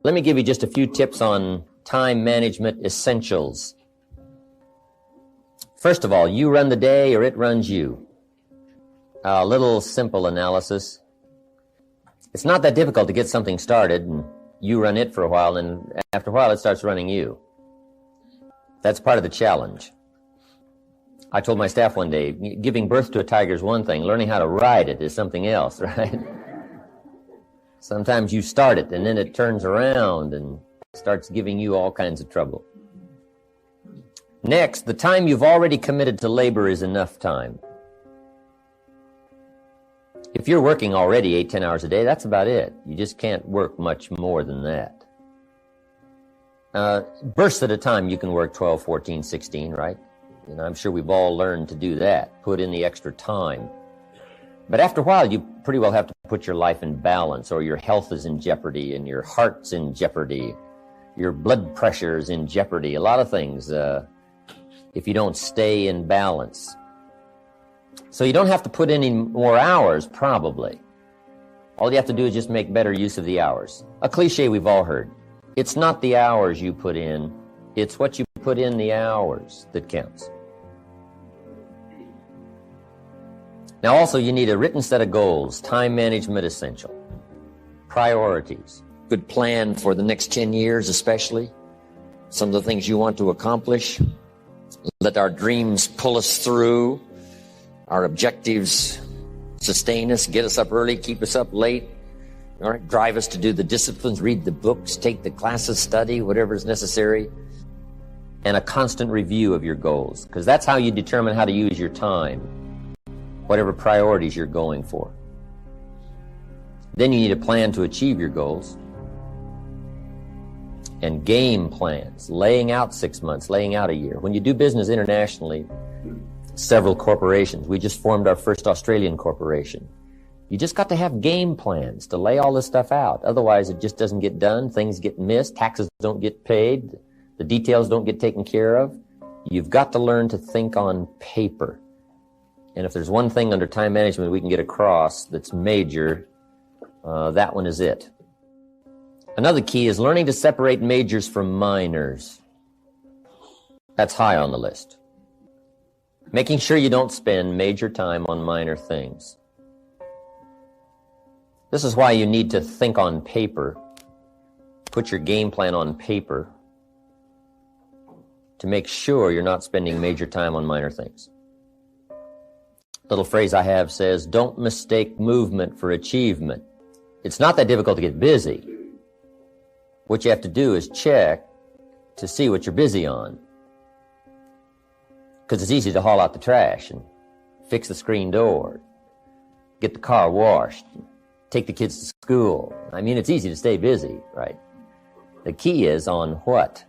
Let me give you just a few tips on time management essentials. First of all, you run the day or it runs you. A little simple analysis. It's not that difficult to get something started, and you run it for a while, and after a while it starts running you. That's part of the challenge. I told my staff one day, giving birth to a tiger is one thing, learning how to ride it is something else, right? Sometimes you start it, and then it turns around and starts giving you all kinds of trouble. Next, the time you've already committed to labor is enough time. If you're working already 8-10 hours a day, that's about it. You just can't work much more than that. Bursts at a time, you can work 12, 14, 16, right? And I'm sure we've all learned to do that, put in the extra time. But after a while, you pretty well have to put your life in balance, or your health is in jeopardy, and your heart's in jeopardy, your blood pressure is in jeopardy, a lot of things, if you don't stay in balance. So you don't have to put in any more hours, probably. All you have to do is just make better use of the hours. A cliche we've all heard. It's not the hours you put in, it's what you put in the hours that counts. Now also, you need a written set of goals, time management essential. Priorities. Good plan for the next 10 years especially. Some of the things you want to accomplish. Let our dreams pull us through. Our objectives sustain us, get us up early, keep us up late. All right, drive us to do the disciplines, read the books, take the classes, study, whatever is necessary. And a constant review of your goals, because that's how you determine how to use your time, whatever priorities you're going for. Then you need a plan to achieve your goals. And game plans, laying out 6 months, laying out a year. When you do business internationally, several corporations, we just formed our first Australian corporation. You just got to have game plans to lay all this stuff out. Otherwise, it just doesn't get done. Things get missed. Taxes don't get paid. The details don't get taken care of. You've got to learn to think on paper. And if there's one thing under time management we can get across that's major, that one is it. Another key is learning to separate majors from minors. That's high on the list. Making sure you don't spend major time on minor things. This is why you need to think on paper, put your game plan on paper to make sure you're not spending major time on minor things. Little phrase I have says, don't mistake movement for achievement. It's not that difficult to get busy. What you have to do is check to see what you're busy on. Because it's easy to haul out the trash and fix the screen door, get the car washed, take the kids to school. I mean, it's easy to stay busy, right? The key is on what?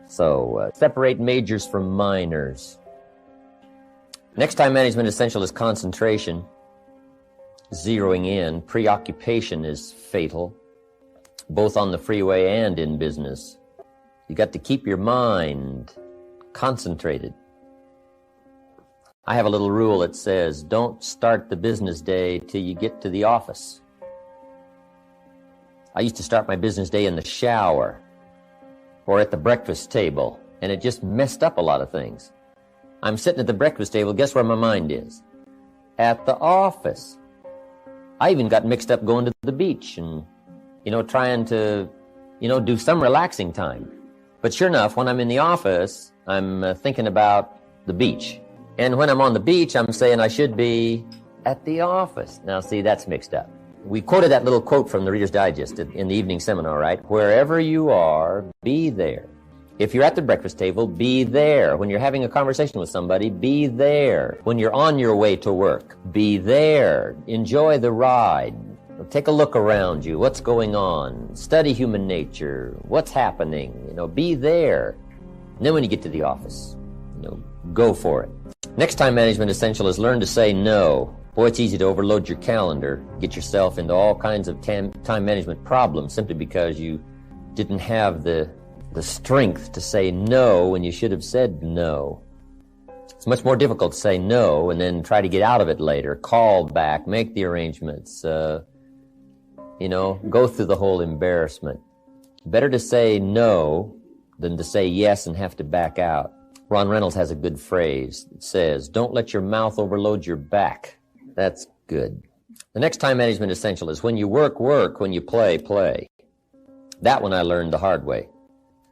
So separate majors from minors. Next time management essential is concentration, zeroing in. Preoccupation is fatal, both on the freeway and in business. You got to keep your mind concentrated. I have a little rule that says, don't start the business day till you get to the office. I used to start my business day in the shower or at the breakfast table, and it just messed up a lot of things. I'm sitting at the breakfast table, guess where my mind is? At the office. I even got mixed up going to the beach and, trying to, do some relaxing time. But sure enough, when I'm in the office, I'm thinking about the beach. And when I'm on the beach, I'm saying I should be at the office. Now, see, that's mixed up. We quoted that little quote from the Reader's Digest in the evening seminar, right? Wherever you are, be there. If you're at the breakfast table, be there. When you're having a conversation with somebody, be there. When you're on your way to work, be there. Enjoy the ride. Take a look around you. What's going on? Study human nature. What's happening? Be there. And then when you get to the office, go for it. Next time management essential is learn to say no. Boy, it's easy to overload your calendar, get yourself into all kinds of time management problems simply because you didn't have the strength to say no when you should have said no. It's much more difficult to say no and then try to get out of it later, call back, make the arrangements, go through the whole embarrassment. Better to say no than to say yes and have to back out. Ron Reynolds has a good phrase. It says, don't let your mouth overload your back. That's good. The next time management essential is when you work, work. When you play, play. That one I learned the hard way.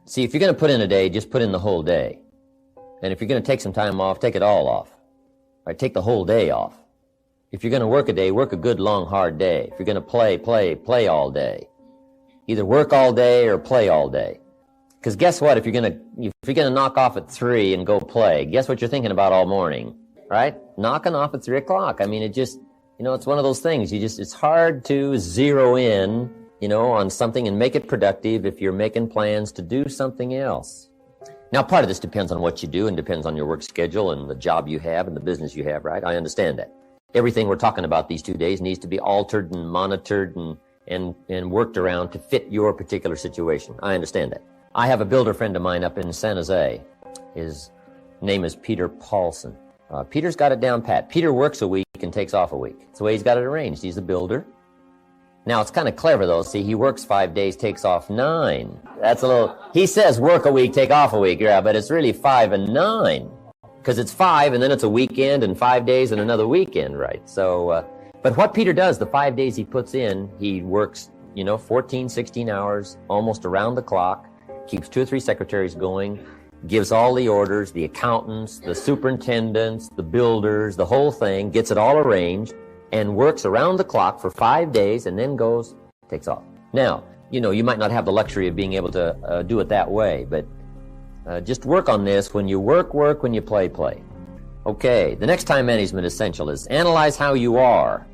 See, if you're going to put in a day, just put in the whole day. And if you're going to take some time off, take it all off. Right? Take the whole day off. If you're going to work a day, work a good, long, hard day. If you're going to play, play, play all day. Either work all day or play all day. Because guess what? If you're gonna knock off at 3 and go play, guess what you're thinking about all morning, right? Knocking off at 3 o'clock. I mean, it just, it's one of those things. It's hard to zero in, on something and make it productive if you're making plans to do something else. Now, part of this depends on what you do and depends on your work schedule and the job you have and the business you have, right? I understand that. Everything we're talking about these 2 days needs to be altered and monitored and worked around to fit your particular situation. I understand that. I have a builder friend of mine up in San Jose. His name is Peter Paulson. Peter's got it down pat. Peter works a week and takes off a week. It's the way he's got it arranged. He's a builder. Now, it's kind of clever, though. See, he works 5 days, takes off 9. He says work a week, take off a week, yeah, but it's really 5 and 9. Because it's 5, and then it's a weekend, and 5 days, and another weekend, right? So, but what Peter does, the 5 days he puts in, he works, 14, 16 hours, almost around the clock, keeps 2 or 3 secretaries going, gives all the orders, the accountants, the superintendents, the builders, the whole thing, gets it all arranged, and works around the clock for 5 days, and then takes off. Now, you might not have the luxury of being able to do it that way, but just work on this. When you work, work. When you play, play. Okay, the next time management essential is analyze how you are.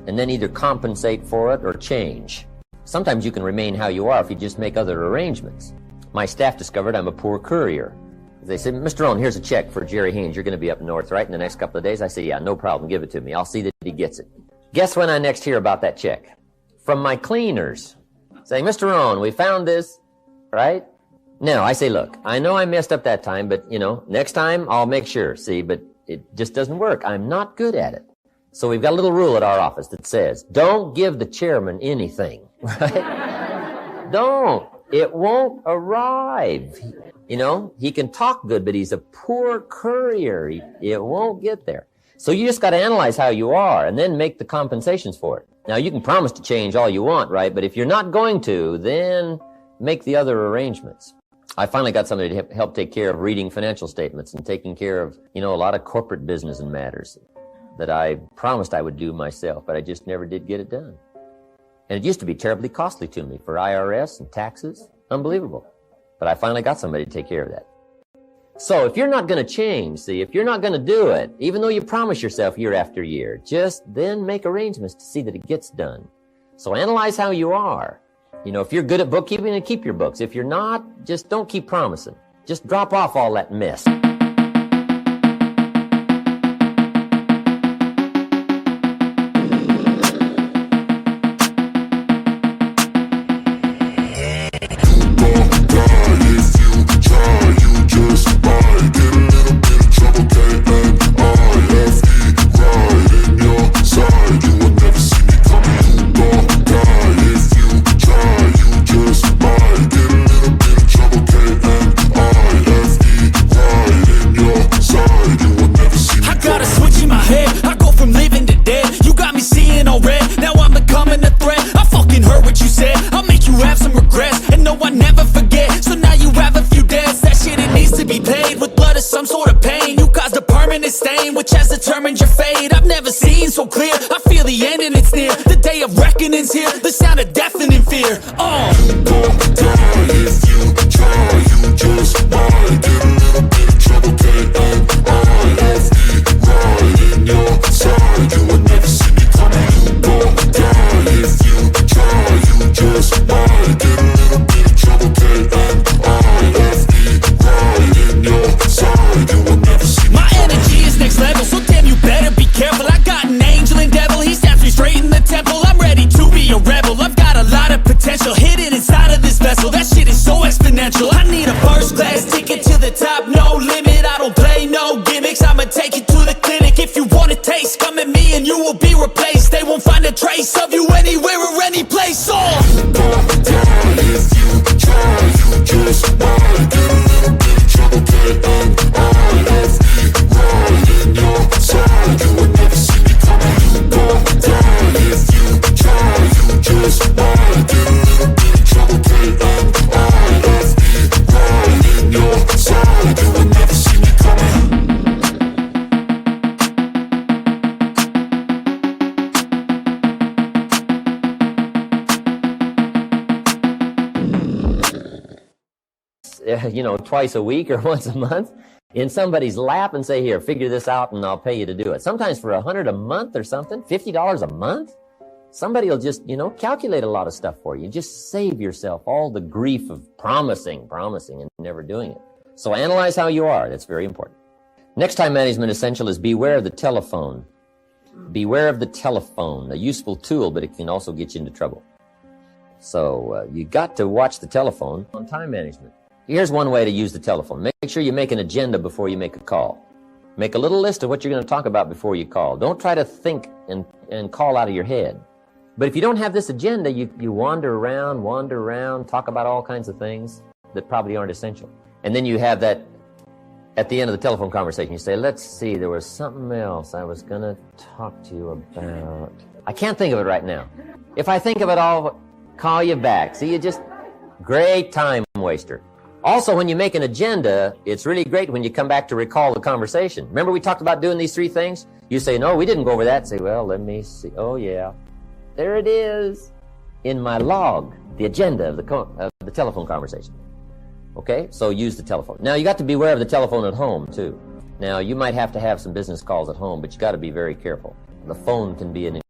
and then either compensate for it or change. Sometimes you can remain how you are if you just make other arrangements. My staff discovered I'm a poor courier. They said, Mr. Rohn, here's a check for Jerry Haynes. You're going to be up north, right, in the next couple of days? I said, yeah, no problem. Give it to me. I'll see that he gets it. Guess when I next hear about that check? From my cleaners. Saying, Mr. Rohn, we found this, right? Now, I say, look, I know I messed up that time, but, next time I'll make sure. See, but it just doesn't work. I'm not good at it. So we've got a little rule at our office that says, don't give the chairman anything, right? Don't. It won't arrive. He can talk good, but he's a poor courier. It won't get there. So you just got to analyze how you are and then make the compensations for it. Now, you can promise to change all you want, right? But if you're not going to, then make the other arrangements. I finally got somebody to help take care of reading financial statements and taking care of, a lot of corporate business and matters that I promised I would do myself, but I just never did get it done. And it used to be terribly costly to me for IRS and taxes. Unbelievable. But I finally got somebody to take care of that. So if you're not going to change, if you're not going to do it, even though you promise yourself year after year, just then make arrangements to see that it gets done. So analyze how you are. If you're good at bookkeeping, then keep your books. If you're not, just don't keep promising. Just drop off all that mess. Which has determined your fate. I've never seen so clear. I feel the end and it's near. The day of reckoning's here. The sound of deafening fear. You won't die if you try. You just might get a little bit of trouble. K-N-I-F-E right in your side. You will never see me coming. You won't die if you try. You just might get a little bit of trouble. K-N-I-F-E right in your side. You will never see me. My energy is next level, so damn you better be careful. I got an angel and devil, he snaps me straight in the temple. I'm ready to be a rebel, I've got a lot of potential hidden inside of this vessel. That shit is so exponential. I need a first class ticket to the top, no limit. I don't play no gimmicks, I'ma take you to the clinic. If you want a taste, come at me and you will be replaced. They won't find a trace of you anywhere or any place. You won't die if you try. You just might get a little bit of trouble. K-N-I-F-E right in your side. You will never see me coming. You won't die if you try. You just might get a little bit of trouble. K-N-I-F-E right in your side. You will never see me coming. Twice a week or once a month in somebody's lap and say, here, figure this out and I'll pay you to do it. Sometimes for $100 a month or something, $50 a month, somebody will just, calculate a lot of stuff for you. Just save yourself all the grief of promising and never doing it. So analyze how you are. That's very important. Next time management essential is beware of the telephone. Beware of the telephone, a useful tool, but it can also get you into trouble. So you got to watch the telephone on time management. Here's one way to use the telephone. Make sure you make an agenda before you make a call. Make a little list of what you're going to talk about before you call. Don't try to think and call out of your head. But if you don't have this agenda, you wander around, talk about all kinds of things that probably aren't essential. And then you have that at the end of the telephone conversation. You say, let's see, there was something else I was going to talk to you about. I can't think of it right now. If I think of it, I'll call you back. See, you just, great time waster. Also, when you make an agenda, it's really great when you come back to recall the conversation. Remember we talked about doing these 3 things? You say, no, we didn't go over that. Say, well, let me see. Oh, yeah. There it is in my log, the agenda of the telephone conversation. Okay? So use the telephone. Now, you got to beware of the telephone at home, too. Now, you might have to have some business calls at home, but you got to be very careful. The phone can be an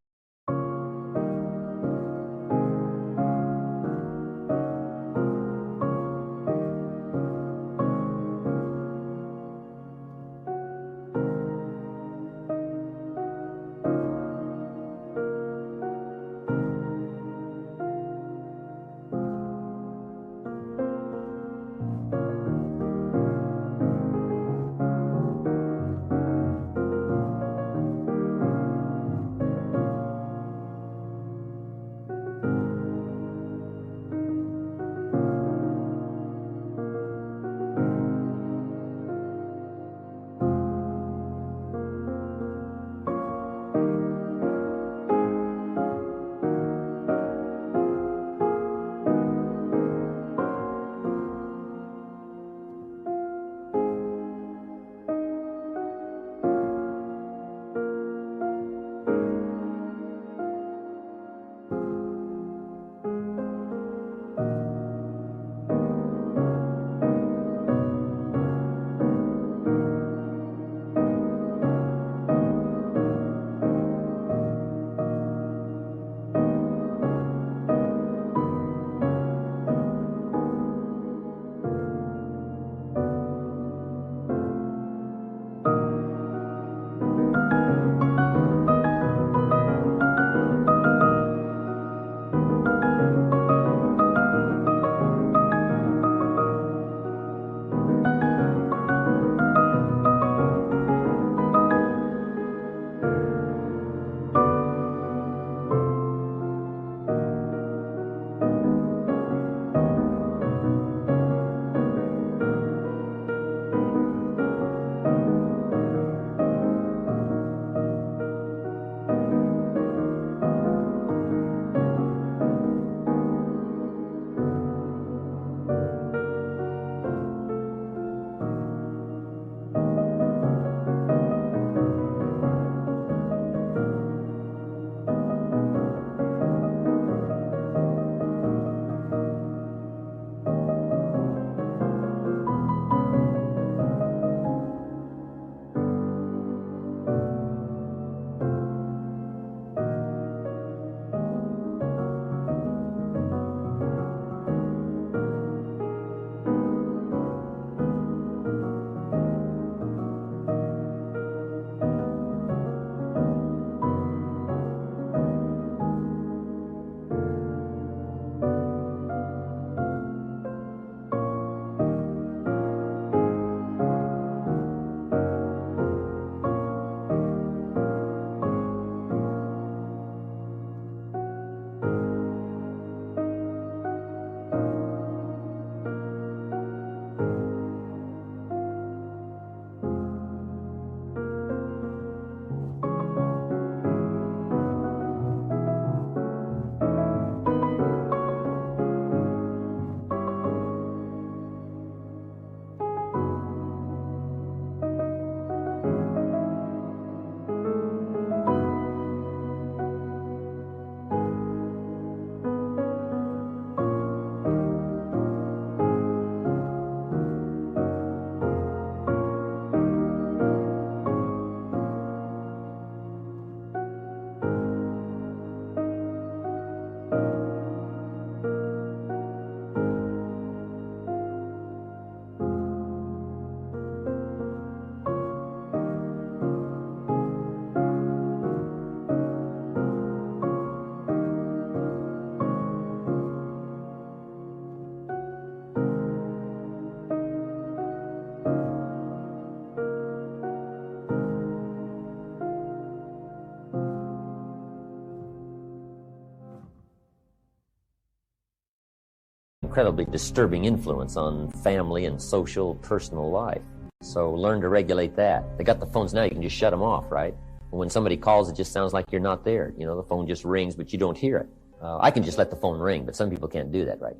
incredibly disturbing influence on family and social, personal life. So learn to regulate that. They got the phones now, you can just shut them off, right? When somebody calls, it just sounds like you're not there. You know, the phone just rings, but you don't hear it. I can just let the phone ring, but some people can't do that, right?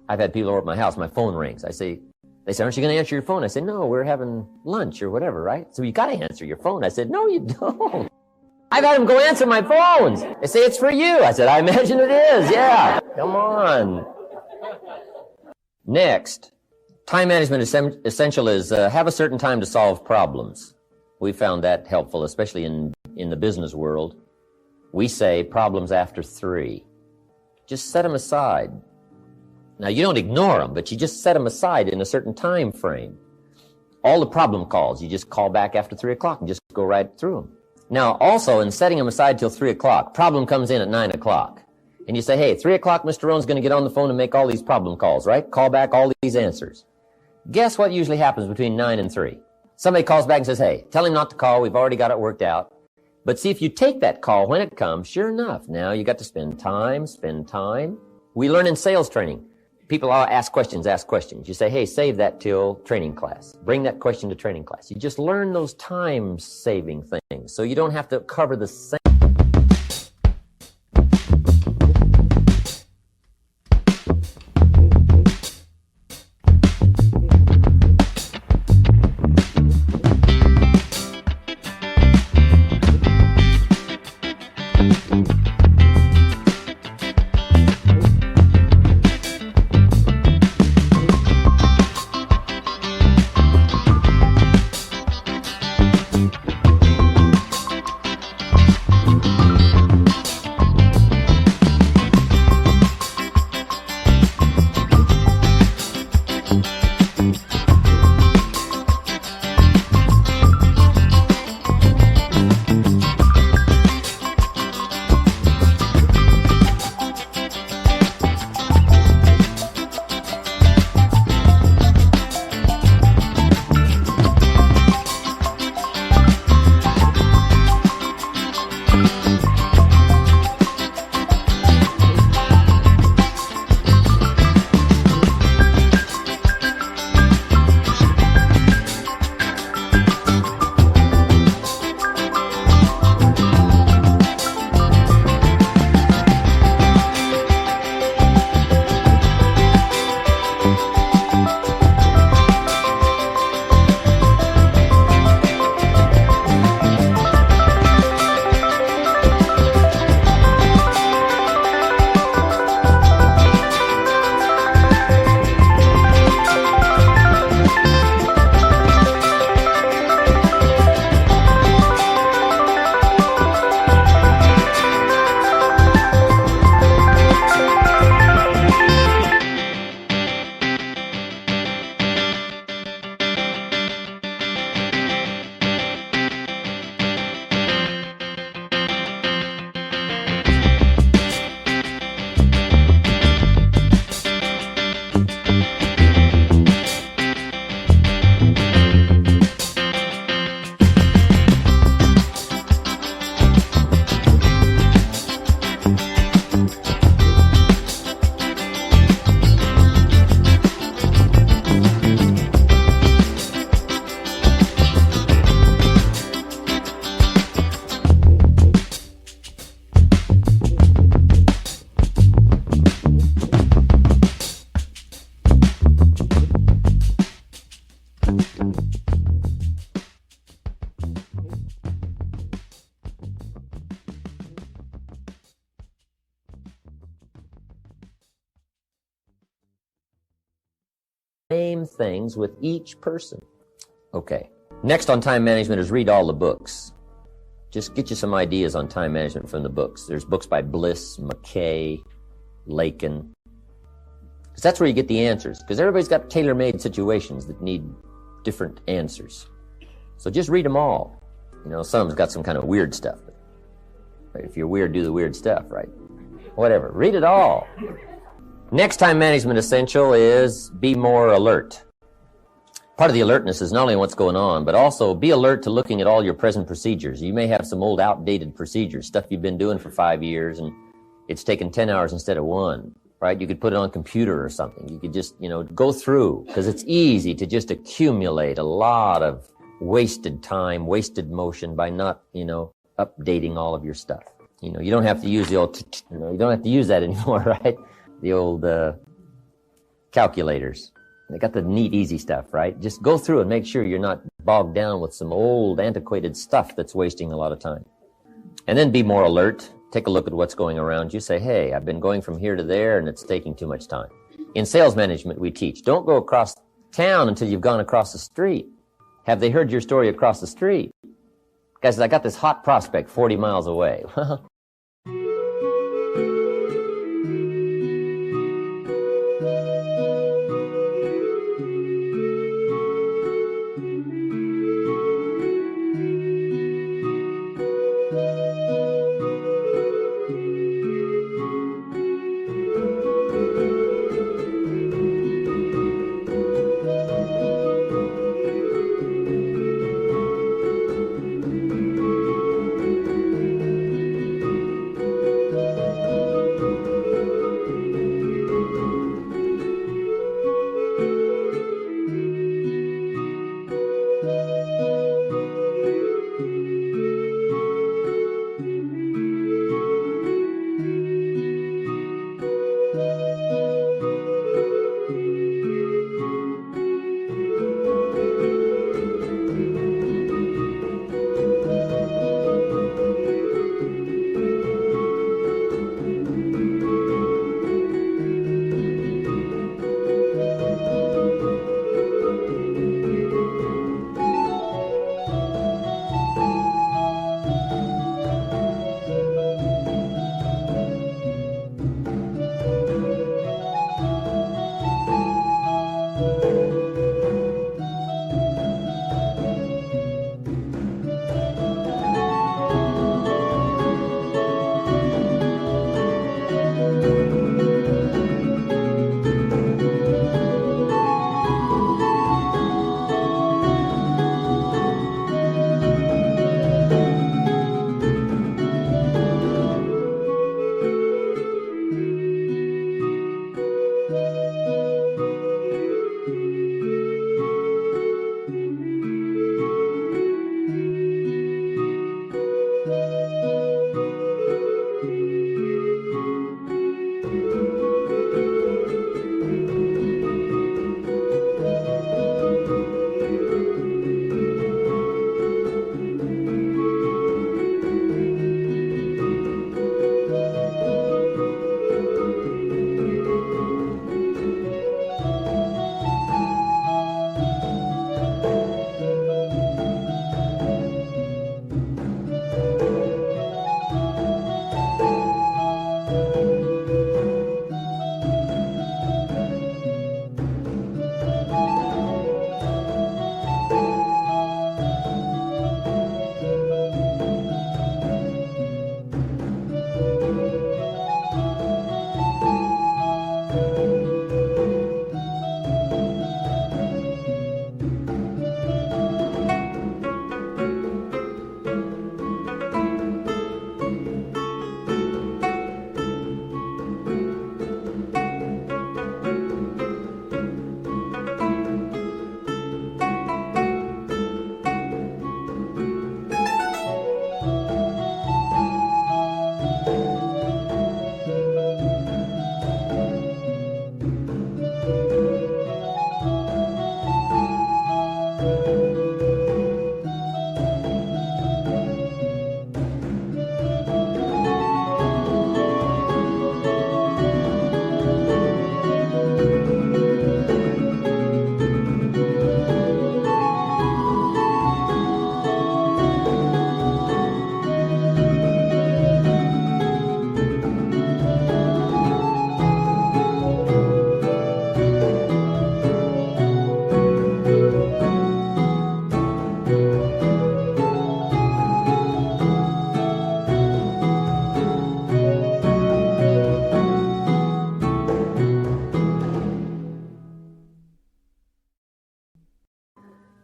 I've had people over at my house, my phone rings. They say, aren't you going to answer your phone? I say, no, we're having lunch or whatever, right? So you got to answer your phone. I said, no, you don't. I've had them go answer my phones. They say, it's for you. I said, I imagine it is. Yeah, come on. Next, time management essential is have a certain time to solve problems. We found that helpful, especially in the business world. We say problems after 3. Just set them aside. Now, you don't ignore them, but you just set them aside in a certain time frame. All the problem calls, you just call back after 3 o'clock and just go right through them. Now, also, in setting them aside till 3 o'clock, problem comes in at 9 o'clock. And you say, hey, 3 o'clock, Mr. Rohn's going to get on the phone and make all these problem calls, right? Call back all these answers. Guess what usually happens between 9 and 3? Somebody calls back and says, hey, tell him not to call. We've already got it worked out. But see, if you take that call when it comes, sure enough, now you got to spend time. We learn in sales training. People ask questions. You say, hey, save that till training class. Bring that question to training class. You just learn those time-saving things so you don't have to cover the same. Same things with each person. Okay. Next on time management is read all the books. Just get you some ideas on time management from the books. There's books by Bliss, McKay, Lakin. Because that's where you get the answers. Because everybody's got tailor-made situations that need different answers. So just read them all. You know, some of them's got some kind of weird stuff. Right? If you're weird, do the weird stuff, right? Whatever. Read it all. Next time management essential is be more alert. Part of the alertness is not only what's going on, but also be alert to looking at all your present procedures. You may have some old outdated procedures, stuff you've been doing for 5 years, and it's taken 10 hours instead of 1. right? You could put it on a computer or something. You could just, go through, because it's easy to just accumulate a lot of wasted time, wasted motion by not, updating all of your stuff. You don't have to use the old, you don't have to use that anymore, right? The old calculators. They got the neat, easy stuff, right? Just go through and make sure you're not bogged down with some old, antiquated stuff that's wasting a lot of time. And then be more alert. Take a look at what's going around you. Say, hey, I've been going from here to there and it's taking too much time. In sales management, we teach, don't go across town until you've gone across the street. Have they heard your story across the street? Guys, I got this hot prospect 40 miles away.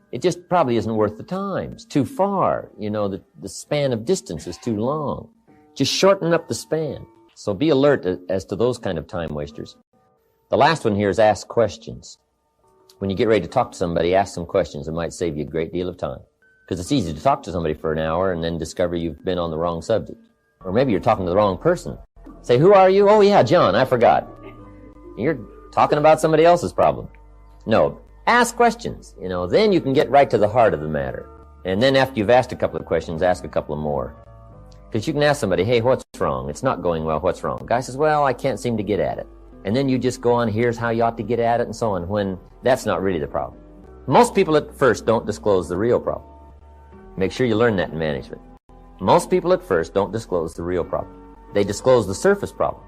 It just probably isn't worth the time. It's too far. The span of distance is too long. Just shorten up the span. So be alert as to those kind of time wasters. The last one here is ask questions. When you get ready to talk to somebody, ask some questions. It might save you a great deal of time. Because it's easy to talk to somebody for an hour and then discover you've been on the wrong subject. Or maybe you're talking to the wrong person. Say, who are you? Oh yeah, John, I forgot. You're talking about somebody else's problem. No, ask questions. Then you can get right to the heart of the matter. And then after you've asked a couple of questions, ask a couple of more. Because you can ask somebody, hey, what's wrong? It's not going well, what's wrong? Guy says, well, I can't seem to get at it. And then you just go on, here's how you ought to get at it, and so on, when that's not really the problem. Most people at first don't disclose the real problem. Make sure you learn that in management. Most people at first don't disclose the real problem. They disclose the surface problem.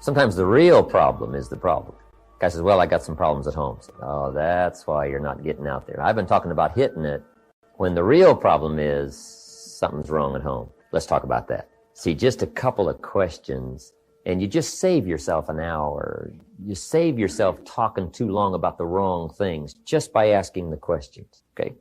Sometimes the real problem is the problem. Guy says, well, I got some problems at home. So, oh, that's why you're not getting out there. I've been talking about hitting it when the real problem is something's wrong at home. Let's talk about that. See, just a couple of questions, and you just save yourself an hour. You save yourself talking too long about the wrong things just by asking the questions, okay?